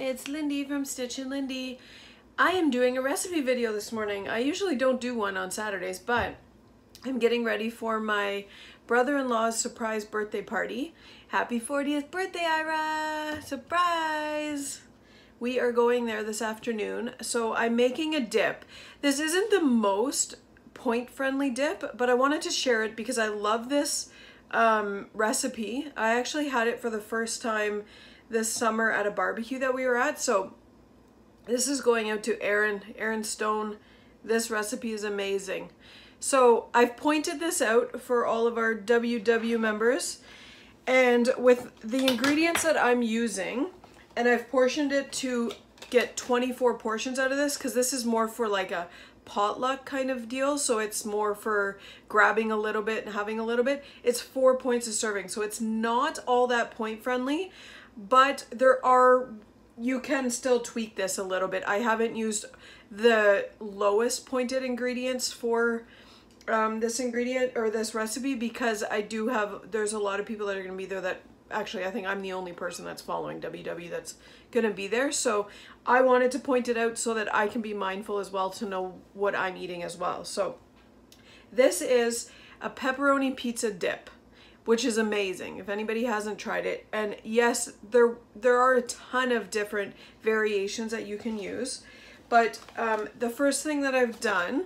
it's Lindy from Stitch and Lindy. I am doing a recipe video this morning. I usually don't do one on Saturdays, but I'm getting ready for my brother-in-law's surprise birthday party. Happy 40th birthday, Ira! Surprise! We are going there this afternoon, so I'm making a dip. This isn't the most point-friendly dip, but I wanted to share it because I love this recipe. I actually had it for the first time this summer at a barbecue that we were at, so this is going out to Aaron Stone. This recipe is amazing. So I've pointed this out for all of our WW members, and with the ingredients that I'm using, and I've portioned it to get 24 portions out of this because this is more for like a potluck kind of deal, so it's more for grabbing a little bit and having a little bit. It's 4 points a serving, so it's not all that point friendly, but you can still tweak this a little bit. I haven't used the lowest pointed ingredients for this ingredient or this recipe because there's a lot of people that are going to be there that actually I think I'm the only person that's following WW that's going to be there. So I wanted to point it out so that I can be mindful as well to know what I'm eating as well. So this is a pepperoni pizza dip, which is amazing if anybody hasn't tried it. And yes, there are a ton of different variations that you can use. But the first thing that I've done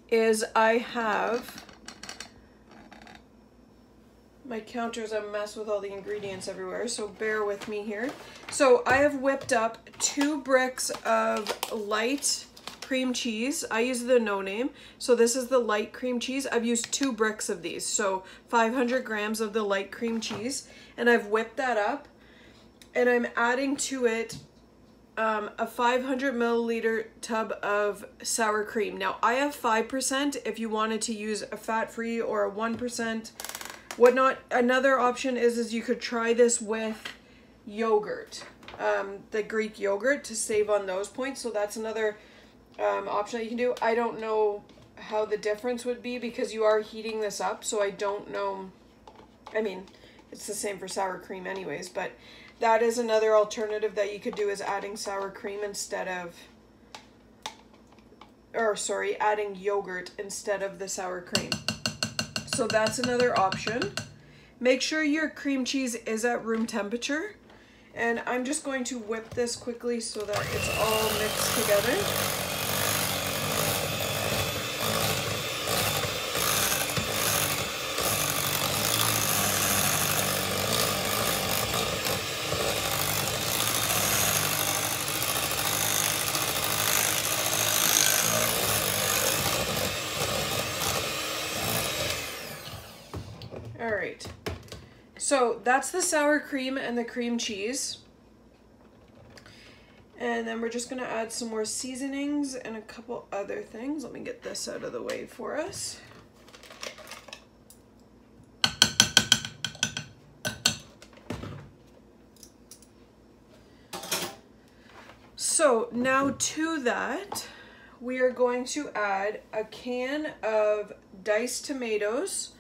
is I have my counter's a mess with all the ingredients everywhere, so bear with me here. So I have whipped up 2 bricks of light cream cheese. I use the no name, so this is the light cream cheese. I've used 2 bricks of these, so 500 grams of the light cream cheese, and I've whipped that up, and I'm adding to it a 500 milliliter tub of sour cream. Now I have 5% if you wanted to use a fat-free or a 1%. Whatnot. Another option is you could try this with yogurt, the Greek yogurt, to save on those points. So that's another option that you can do. I don't know how the difference would be because you are heating this up, so I don't know. I mean, it's the same for sour cream anyways, but that is another alternative that you could do, is adding sour cream instead of, adding yogurt instead of the sour cream. So that's another option. Make sure your cream cheese is at room temperature. And I'm just going to whip this quickly so that it's all mixed together. All right, so that's the sour cream and the cream cheese. And then we're just gonna add some more seasonings and a couple other things. Let me get this out of the way for us. So now to that, we are going to add a can of diced tomatoes.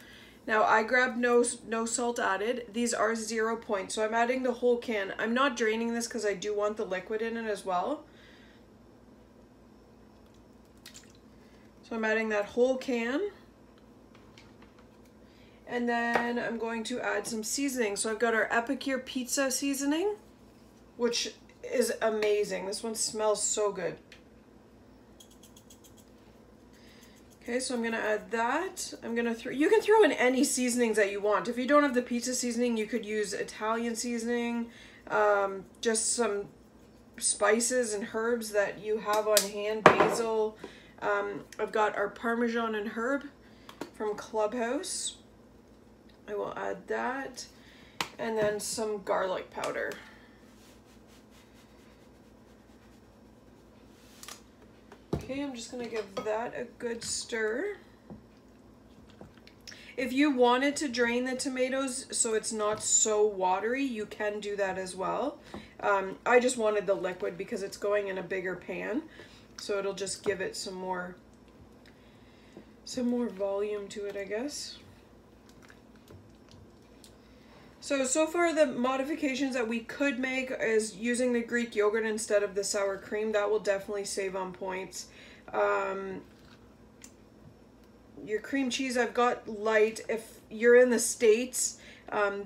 Now I grabbed no salt added. These are 0 points, so I'm adding the whole can. I'm not draining this because I do want the liquid in it as well. So I'm adding that whole can. And then I'm going to add some seasoning. So I've got our Epicure pizza seasoning, which is amazing. This one smells so good. Okay, so I'm gonna add that. You can throw in any seasonings that you want. If you don't have the pizza seasoning, you could use Italian seasoning, just some spices and herbs that you have on hand, basil. I've got our Parmesan and herb from Clubhouse. I will add that, and then some garlic powder. Okay, I'm just gonna give that a good stir. If you wanted to drain the tomatoes so it's not so watery, you can do that as well. I just wanted the liquid because it's going in a bigger pan, so it'll just give it some more volume to it, I guess. So far the modifications that we could make is using the Greek yogurt instead of the sour cream. That will definitely save on points. Your cream cheese, I've got light. If you're in the States,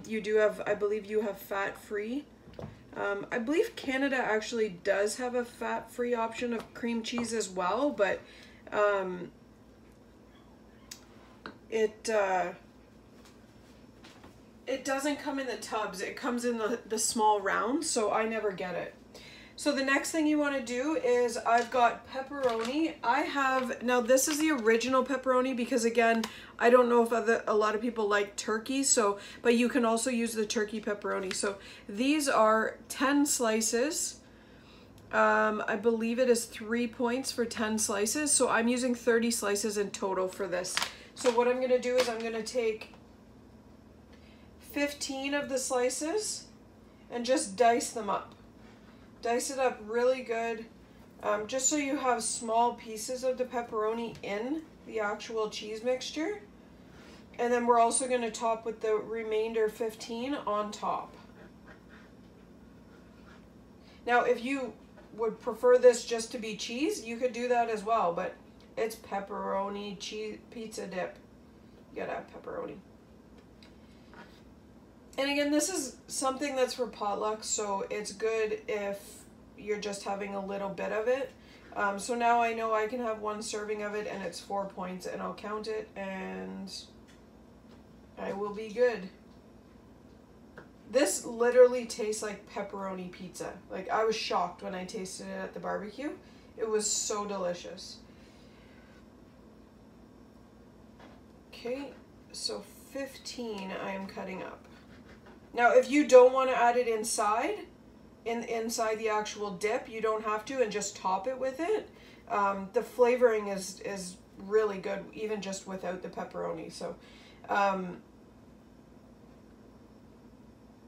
you do have, I believe you have fat-free. I believe Canada actually does have a fat-free option of cream cheese as well, but it doesn't come in the tubs. It comes in the small rounds, so I never get it. So the next thing you want to do is I've got pepperoni. Now this is the original pepperoni because again, I don't know if a lot of people like turkey, but you can also use the turkey pepperoni. So these are 10 slices. I believe it is 3 points for 10 slices. So I'm using 30 slices in total for this. So what I'm going to do is I'm going to take 15 of the slices and just dice them up. Dice it up really good, just so you have small pieces of the pepperoni in the actual cheese mixture. And then we're also going to top with the remainder 15 on top. Now, if you would prefer this just to be cheese, you could do that as well, but it's pepperoni cheese pizza dip. You gotta have pepperoni. And again, this is something that's for potluck, so it's good if you're just having a little bit of it. So now I know I can have one serving of it and it's 4 points, and I'll count it and I will be good. This literally tastes like pepperoni pizza. Like, I was shocked when I tasted it at the barbecue. It was so delicious. Okay, so 15 I am cutting up. Now, if you don't want to add it inside the actual dip, you don't have to, and just top it with it. The flavoring is really good, even just without the pepperoni. So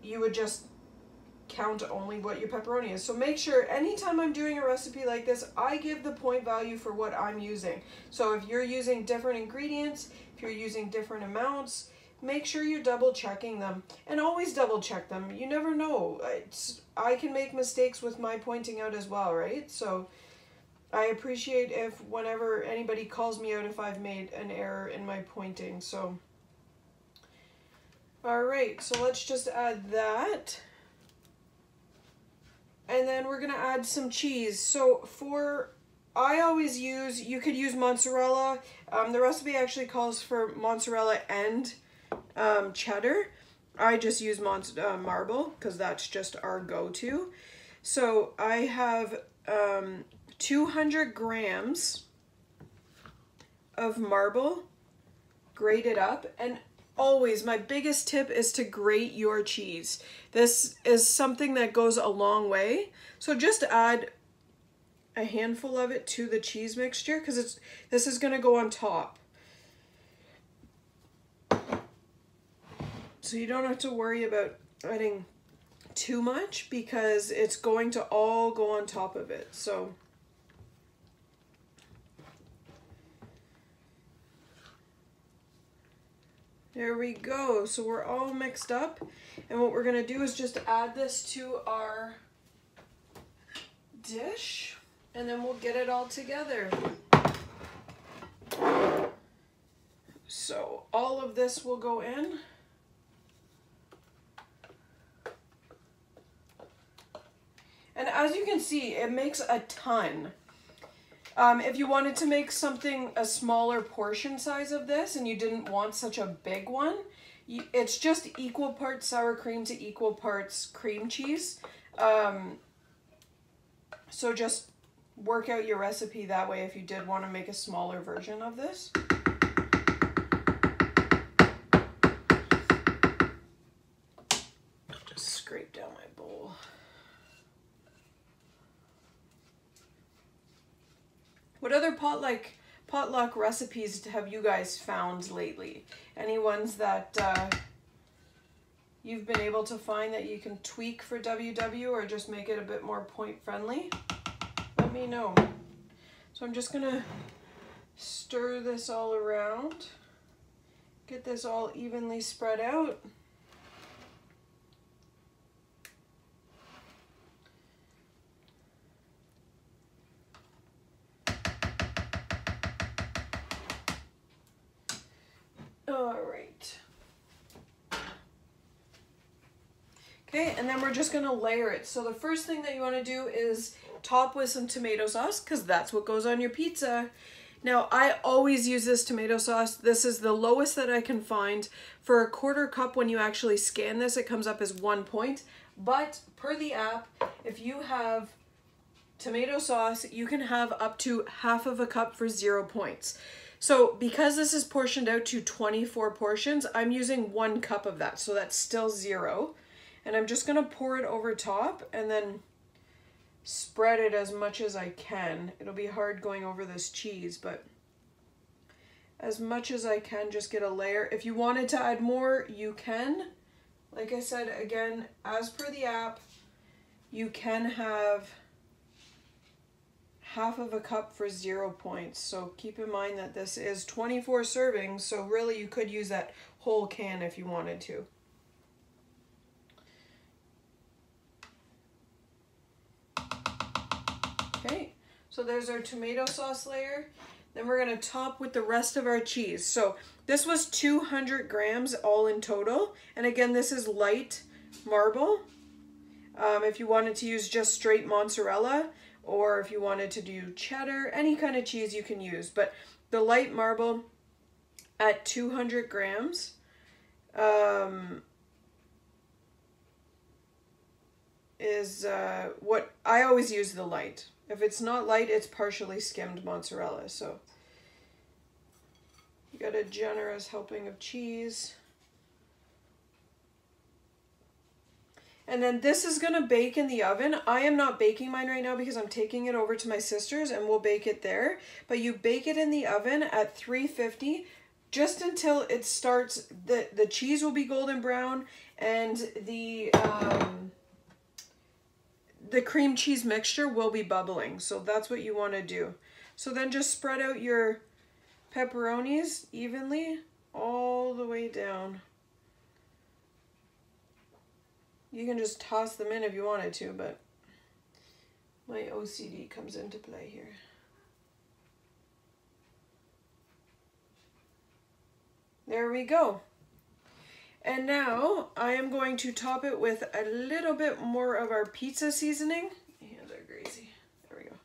you would just count only what your pepperoni is. So make sure anytime I'm doing a recipe like this, I give the point value for what I'm using. So if you're using different ingredients, if you're using different amounts, make sure you're double checking them, and always double check them. You never know. I can make mistakes with my pointing out as well, right? So I appreciate if whenever anybody calls me out if I've made an error in my pointing. So all right, so let's just add that. And then we're gonna add some cheese. So I always use, you could use mozzarella. The recipe actually calls for mozzarella and cheddar. I just use marble because that's just our go-to. So I have 200 grams of marble grated up, and always my biggest tip is to grate your cheese. This is something that goes a long way. So just add a handful of it to the cheese mixture because this is going to go on top. So you don't have to worry about adding too much because it's going to all go on top of it. So there we go. So we're all mixed up, and what we're gonna do is just add this to our dish, and then we'll get it all together. So all of this will go in. And as you can see, it makes a ton. If you wanted to make something, a smaller portion size of this, and you didn't want such a big one, it's just equal parts sour cream to equal parts cream cheese. So just work out your recipe that way if you did want to make a smaller version of this. Just scrape down my bowl. What other potluck recipes have you guys found lately? Any ones that you've been able to find that you can tweak for WW or just make it a bit more point friendly? Let me know. So I'm just gonna stir this all around, get this all evenly spread out. All right. Okay, and then we're just gonna layer it. So the first thing that you wanna do is top with some tomato sauce, because that's what goes on your pizza. Now, I always use this tomato sauce. This is the lowest that I can find. For a 1/4 cup, when you actually scan this, it comes up as 1 point. But per the app, if you have tomato sauce, you can have up to 1/2 cup for 0 points. So because this is portioned out to 24 portions, I'm using 1 cup of that. So that's still 0. And I'm just gonna pour it over top and then spread it as much as I can. It'll be hard going over this cheese, but as much as I can, just get a layer. If you wanted to add more, you can. Like I said, again, as per the app, you can have 1/2 cup for 0 points. So keep in mind that this is 24 servings, so really you could use that whole can if you wanted to. Okay, so there's our tomato sauce layer. Then we're gonna top with the rest of our cheese. So this was 200 grams all in total. And again, this is light marble. If you wanted to use just straight mozzarella, or if you wanted to do cheddar, any kind of cheese you can use. But the light marble at 200 grams is what I always use. The light. If it's not light, it's partially skimmed mozzarella. So you got a generous helping of cheese. And then this is gonna bake in the oven. I am not baking mine right now because I'm taking it over to my sister's and we'll bake it there. But you bake it in the oven at 350 just until it starts, the cheese will be golden brown and the cream cheese mixture will be bubbling. So that's what you want to do. So then just spread out your pepperonis evenly all the way down. You can just toss them in if you wanted to, but my OCD comes into play here. There we go. And now I am going to top it with a little bit more of our pizza seasoning. My hands are greasy. There we go.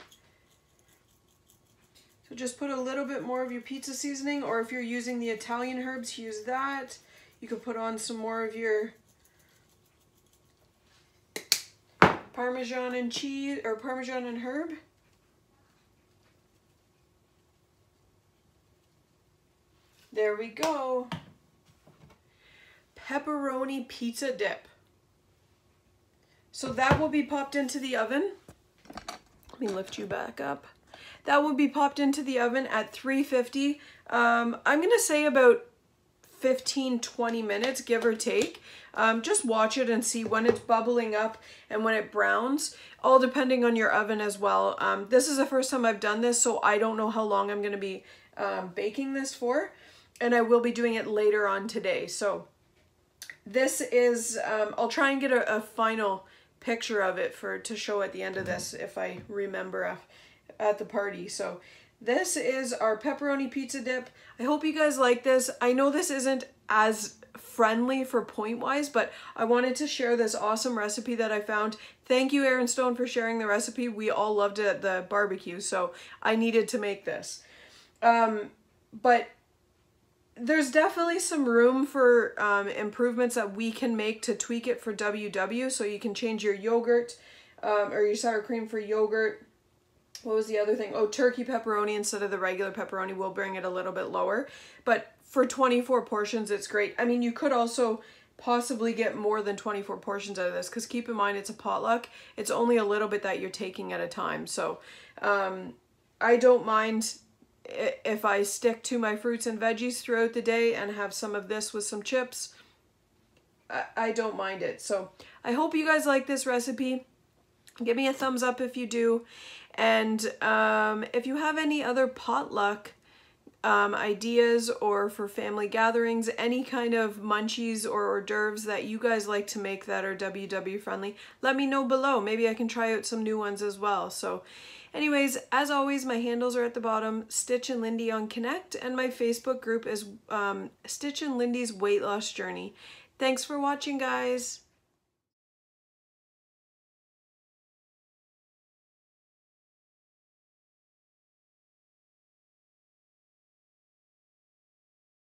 So just put a little bit more of your pizza seasoning, or if you're using the Italian herbs, use that. You could put on some more of your Parmesan and cheese, or Parmesan and herb. There we go. Pepperoni Pizza Dip. So that will be popped into the oven. Let me lift you back up. That will be popped into the oven at 350. I'm gonna say about 15-20 minutes, give or take. Just watch it and see when it's bubbling up and when it browns, all depending on your oven as well. This is the first time I've done this, so I don't know how long I'm gonna be baking this for, and I will be doing it later on today. So this is, I'll try and get a final picture of it to show at the end of this if I remember at the party. So this is our pepperoni pizza dip. I hope you guys like this. I know this isn't as friendly for point-wise, but I wanted to share this awesome recipe that I found. Thank you, Aaron Stone, for sharing the recipe. We all loved it at the barbecue, so I needed to make this. But there's definitely some room for improvements that we can make to tweak it for WW. So you can change your yogurt or your sour cream for yogurt. What was the other thing? Oh, turkey pepperoni instead of the regular pepperoni will bring it a little bit lower. But for 24 portions, it's great. I mean, you could also possibly get more than 24 portions out of this, because keep in mind, it's a potluck. It's only a little bit that you're taking at a time. So I don't mind if I stick to my fruits and veggies throughout the day and have some of this with some chips. I don't mind it. So I hope you guys like this recipe. Give me a thumbs up if you do. And if you have any other potluck ideas, or for family gatherings, any kind of munchies or hors d'oeuvres that you guys like to make that are WW friendly, let me know below. Maybe I can try out some new ones as well. So anyways, as always, my handles are at the bottom, Stitch and Lindy on Connect, and my Facebook group is Stitch and Lindy's Weight Loss Journey. Thanks for watching, guys.